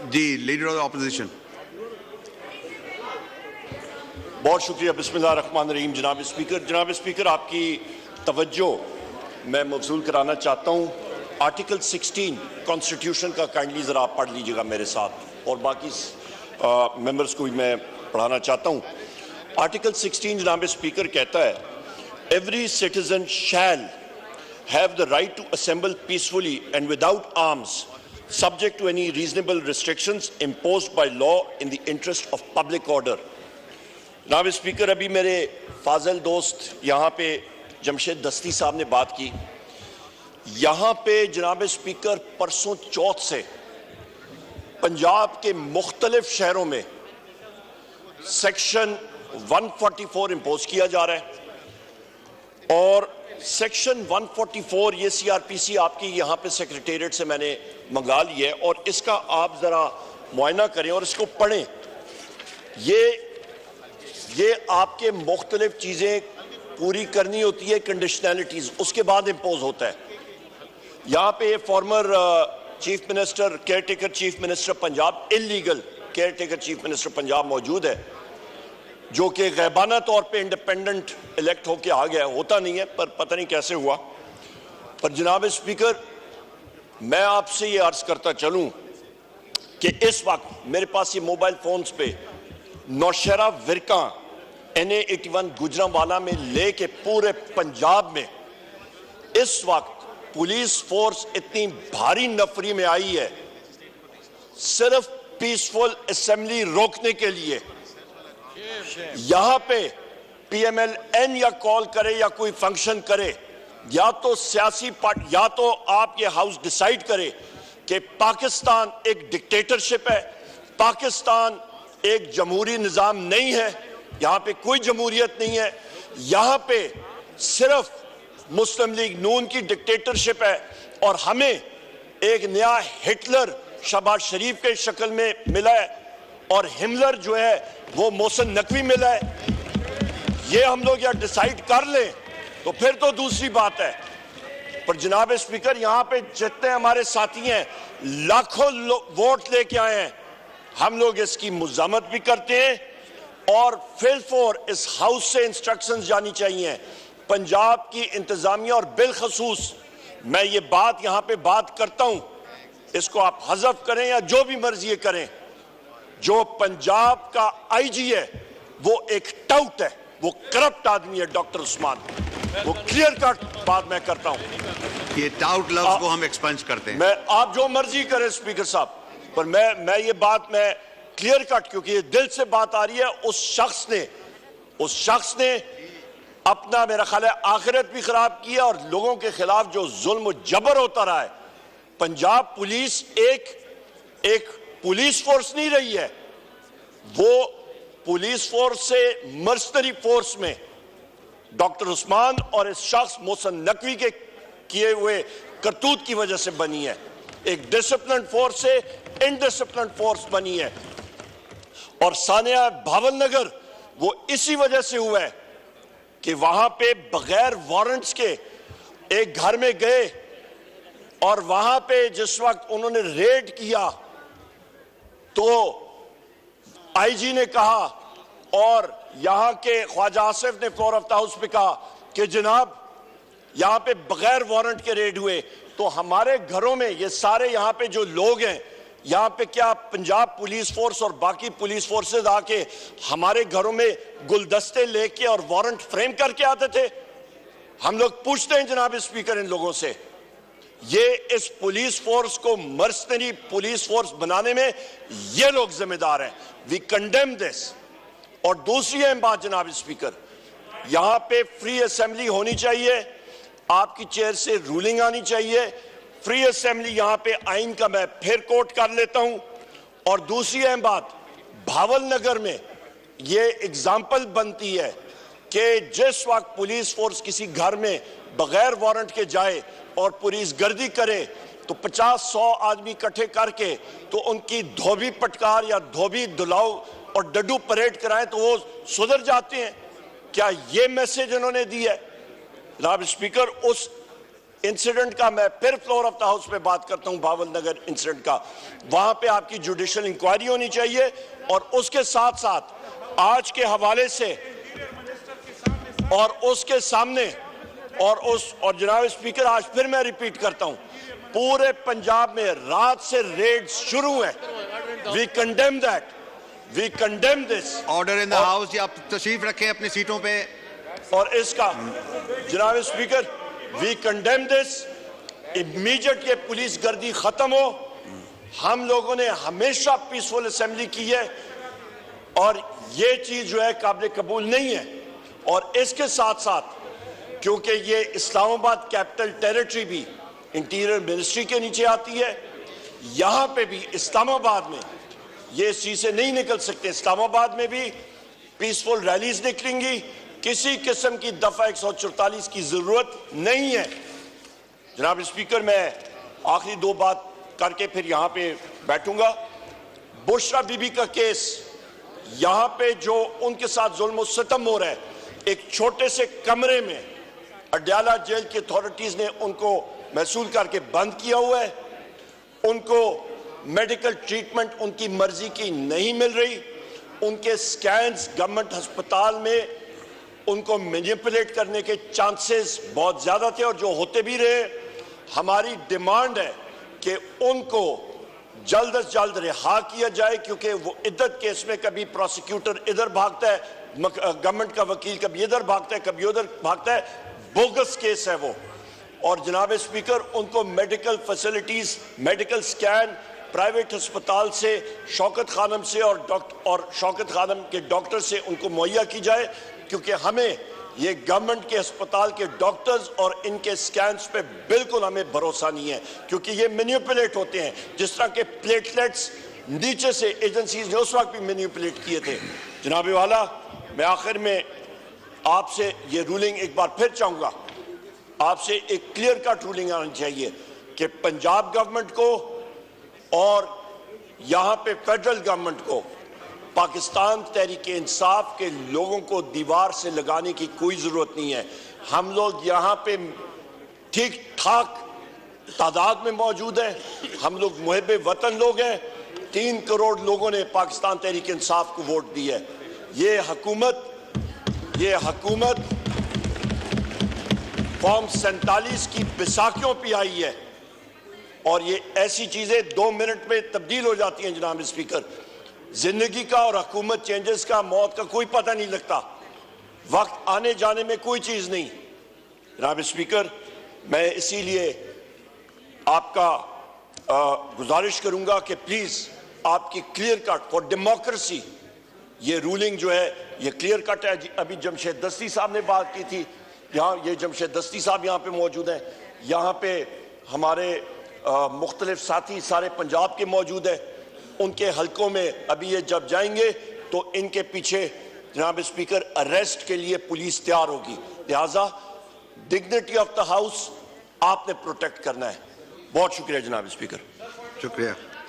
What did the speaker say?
Ji, leader of the opposition. बहुत शुक्रिया। बिस्मिल्लाहिर्रहमानिर्रहीम। जनाब स्पीकर, आपकी तवज्जो मैं मबसूल कराना चाहता हूँ। आर्टिकल 16 कॉन्स्टिट्यूशन का काइंडली ज़रा आप पढ़ लीजिएगा मेरे साथ, और बाकी मेंबर्स को भी मैं पढ़ाना चाहता हूँ। आर्टिकल 16 जनाब स्पीकर कहता है, every citizen shell have the right to assemble peacefully and without arms, subject to any reasonable restrictions imposed by law in the interest of public order. जनाब स्पीकर, अभी मेरे फाजल दोस्त यहाँ पे जमशेद दस्ती साहब ने बात की। यहाँ पे जनाब स्पीकर परसों चौथ से पंजाब के मुख्तलिफ शहरों में सेक्शन 144 इम्पोज किया जा रहा है, और सेक्शन 144 ये सीआरपीसी आपकी यहाँ पे सेक्रेटेरिएट से मैंने मंगा ली है, और इसका आप जरा मुआयना करें और इसको पढ़ें। ये आपके मुख्तलिफ चीज़ें पूरी करनी होती है, कंडीशनैलिटीज़, उसके बाद इम्पोज होता है। यहाँ पे former chief minister, care taker chief minister Punjab, illegal care taker chief minister Punjab मौजूद है, जो कि गैबाना तौर पे इंडिपेंडेंट इलेक्ट होके आ गया। होता नहीं है, पर पता नहीं कैसे हुआ। पर जनाब स्पीकर, मैं आपसे ये अर्ज करता चलूं कि इस वक्त मेरे पास ये मोबाइल फोन्स पे नौशहरा विरका NA 81 गुजरांवाला में लेके पूरे पंजाब में इस वक्त पुलिस फोर्स इतनी भारी नफरी में आई है सिर्फ पीसफुल असेंबली रोकने के लिए। यहां पे PMLN या कॉल करे या कोई फंक्शन करे, या तो सियासी पार्टी, या तो आप ये हाउस डिसाइड करे कि पाकिस्तान एक डिक्टेटरशिप है, पाकिस्तान एक जमहूरी निजाम नहीं है, यहां पे कोई जमहूरियत नहीं है, यहां पे सिर्फ मुस्लिम लीग नून की डिक्टेटरशिप है, और हमें एक नया हिटलर शहबाज शरीफ के शक्ल में मिला है, और हिमलर जो है वो मोहसिन नकवी मिला है। ये हम लोग या डिसाइड कर लें तो फिर तो दूसरी बात है। पर जनाब स्पीकर, यहां पे जितने हमारे साथी हैं लाखों वोट लेके आए हैं, हम लोग इसकी मुज़ामत भी करते हैं, और फिलफोर इस हाउस से इंस्ट्रक्शंस जानी चाहिए पंजाब की इंतजामिया, और बिलखसूस मैं ये बात यहां पे बात करता हूं, इसको आप हज़फ करें या जो भी मर्जी करें, जो पंजाब का IG है वो एक टाउट है, वो करप्ट आदमी है डॉक्टर उस्मान। वो क्लियर कट बात मैं करता हूं। ये टाउट लफ्ज को हम एक्सपेंस करते हैं। मैं आप जो मर्जी करें स्पीकर साहब, पर मैं ये बात मैं क्लियर कट, क्योंकि ये दिल से बात आ रही है। उस शख्स ने अपना, मेरा ख्याल है, आखिरत भी खराब की है, और लोगों के खिलाफ जो जुल्म जबर होता रहा है। पंजाब पुलिस एक पुलिस फोर्स नहीं रही है, वो पुलिस फोर्स से मर्सनरी फोर्स में डॉक्टर उस्मान और इस शख्स मोहसिन नकवी के किए हुए करतूत की वजह से बनी है। एक डिसिप्लिन फोर्स से इनडिसिप्लिन फोर्स बनी है, और सानिया भावलनगर वो इसी वजह से हुआ है कि वहां पे बगैर वारंट्स के एक घर में गए, और वहां पे जिस वक्त उन्होंने रेड किया तो IG ने कहा, और यहां के ख्वाजा आसिफ ने फ्लोर ऑफ द हाउस पे कहा कि जनाब यहां पे बगैर वारंट के रेड हुए, तो हमारे घरों में ये सारे यहां पे जो लोग हैं, यहां पे क्या पंजाब पुलिस फोर्स और बाकी पुलिस फोर्सेस आके हमारे घरों में गुलदस्ते लेके और वारंट फ्रेम करके आते थे? हम लोग पूछते हैं जनाब स्पीकर इन लोगों से, ये इस पुलिस फोर्स को मर्सनरी पुलिस फोर्स बनाने में ये लोग जिम्मेदार हैं। We condemn this. और दूसरी अहम बात जनाब स्पीकर, यहां पे फ्री असेंबली होनी चाहिए, आपकी चेयर से रूलिंग आनी चाहिए, फ्री असेंबली यहां पे आइन का मैं फिर कोट कर लेता हूं। और दूसरी अहम बात, भावलनगर में ये एग्जाम्पल बनती है कि जिस वक्त पुलिस फोर्स किसी घर में बगैर वारंट के जाए और पुलिस गर्दी करे, तो 50-100 आदमी इकट्ठे करके तो उनकी धोबी पटकार या धोबी दुलाओ और डड्डू परेड कराएं तो वो सुधर जाते हैं। क्या ये मैसेज इन्होंने दी है? जनाब स्पीकर, इंसिडेंट का मैं फिर फ्लोर ऑफ द हाउस पे बात करता हूं, भावल नगर इंसिडेंट का। वहां पे आपकी जुडिशियल इंक्वायरी होनी चाहिए और उसके साथ साथ आज के हवाले से और उसके सामने और जनाब स्पीकर, आज फिर मैं रिपीट करता हूं, पूरे पंजाब में रात से रेड शुरू है। We condemn that, we condemn this. Order in the house. आप तशरीफ रखें अपनी सीटों पे। और इसका जनाब speaker, we condemn this. Immediate ये पुलिस गर्दी खत्म हो। हम लोगों ने हमेशा पीसफुल असेंबली की है और ये चीज जो है काबिल कबूल नहीं है। और इसके साथ साथ क्योंकि ये इस्लामाबाद कैपिटल टेरिटरी भी इंटीरियर मिनिस्ट्री के नीचे आती है, यहां पे भी इस्लामाबाद में ये इस चीज से नहीं निकल सकते। इस्लामाबाद में भी पीसफुल रैलीज निकलेंगी, किसी किस्म की दफा 144 की जरूरत नहीं है। जनाब स्पीकर, मैं आखिरी दो बात करके फिर यहां पे बैठूंगा। बुशरा बीबी का केस, यहां पे जो उनके साथ जुल्म सितम हो रहा है, एक छोटे से कमरे में अडयाला जेल की अथॉरिटीज ने उनको महसूल करके बंद किया हुआ है। उनको मेडिकल ट्रीटमेंट उनकी मर्जी की नहीं मिल रही। उनके स्कैन्स गवर्नमेंट अस्पताल में उनको मैनिपुलेट करने के चांसेस बहुत ज्यादा थे और जो होते भी रहे। हमारी डिमांड है कि उनको जल्द से जल्द रिहा किया जाए, क्योंकि वो इद्दत केस में कभी प्रोसिक्यूटर इधर भागता है, गवर्नमेंट का वकील कभी इधर भागता है, कभी उधर भागता है। बोगस केस है वो। और जनाब स्पीकर, उनको medical facilities, medical scan private अस्पताल से, शौकत खानम से और शौकत खानम के डॉक्टर से उनको मुहैया की जाए, क्योंकि हमें ये गवर्नमेंट के अस्पताल के डॉक्टर्स और इनके स्कैन्स पे बिल्कुल हमें भरोसा नहीं है, क्योंकि ये मैनिपुलेट होते हैं। जिस तरह के प्लेटलेट्स नीचे से एजेंसीज ने उस वक्त भी मैनिपुलेट किए थे। जनाब वाला, मैं आखिर में आपसे ये रूलिंग एक बार फिर चाहूंगा, आपसे एक क्लियर कट रूलिंग आनी चाहिए कि पंजाब गवर्नमेंट को और यहां पे फेडरल गवर्नमेंट को पाकिस्तान तहरीक इंसाफ के लोगों को दीवार से लगाने की कोई जरूरत नहीं है। हम लोग यहां पे ठीक ठाक तादाद में मौजूद हैं। हम लोग मुहिब वतन लोग हैं। 3 करोड़ लोगों ने पाकिस्तान तहरीक इंसाफ को वोट दी है। ये हुकूमत फॉर्म 47 की बैसाखियों पे आई है और ये ऐसी चीजें 2 मिनट में तब्दील हो जाती हैं। जनाब स्पीकर, जिंदगी का और हुकूमत चेंजेस का, मौत का कोई पता नहीं लगता। वक्त आने जाने में कोई चीज नहीं। जनाब स्पीकर, मैं इसीलिए आपका गुजारिश करूंगा कि प्लीज आपकी क्लियर कट फॉर डेमोक्रेसी ये रूलिंग जो है ये क्लियर कट है। अभी जमशेद दस्ती साहब ने बात की थी, यहाँ ये जमशेद दस्ती साहब यहाँ पे मौजूद हैं। यहाँ पे हमारे मुख्तलिफ साथी सारे पंजाब के मौजूद हैं। उनके हलकों में अभी ये जब जाएंगे तो इनके पीछे जनाब स्पीकर अरेस्ट के लिए पुलिस तैयार होगी। लिहाजा डिग्निटी ऑफ द हाउस आपने प्रोटेक्ट करना है। बहुत शुक्रिया जनाब स्पीकर। शुक्रिया।